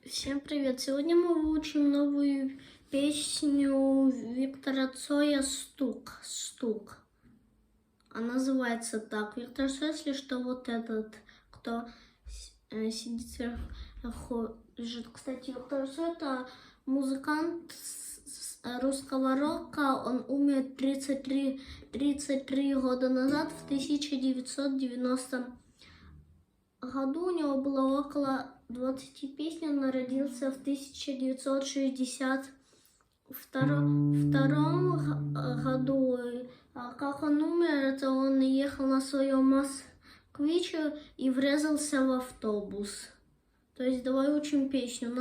Всем привет! Сегодня мы выучим новую песню Виктора Цоя «Стук». «Стук». Она называется так. Виктор Цой, если что, вот этот, кто сидит сверху, лежит. Кстати, Виктор Цой — это музыкант русского рока. Он умер 33 года назад, в 1990 году. У него было около 20 песен. Он родился в 1962 году. А как он умер, это он ехал на своем москвиче и врезался в автобус. То есть давай учим песню.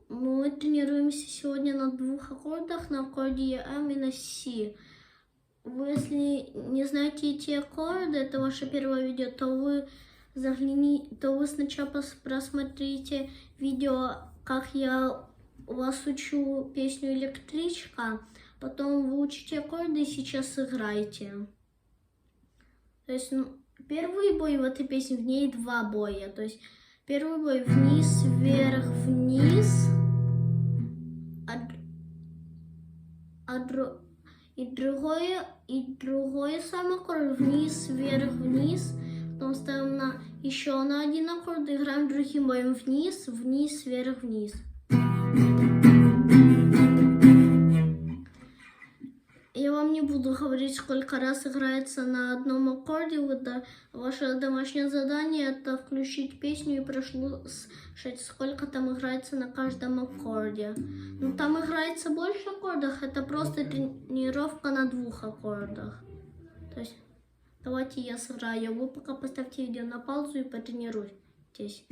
Мы тренируемся сегодня на двух аккордах, на аккорде М и на Си. Вы, если не знаете эти аккорды, это ваше первое видео, то вы сначала просмотрите видео, как я вас учу песню «Электричка», потом вы учите аккорды и сейчас сыграете. То есть первый бой в этой песне, в ней два боя. То есть первый бой вниз, вверх, вниз, и другой самый аккорд вниз, вверх, вниз. Потом ставим еще на один аккорд и играем другим боем вниз, вниз, вверх, вниз. Я вам не буду говорить, сколько раз играется на одном аккорде. Ваше домашнее задание — это включить песню и прослушать, сколько там играется на каждом аккорде. Но там играется больше аккордов, это просто тренировка на двух аккордах. То есть давайте я сыграю. Вы пока поставьте видео на паузу и потренируйтесь.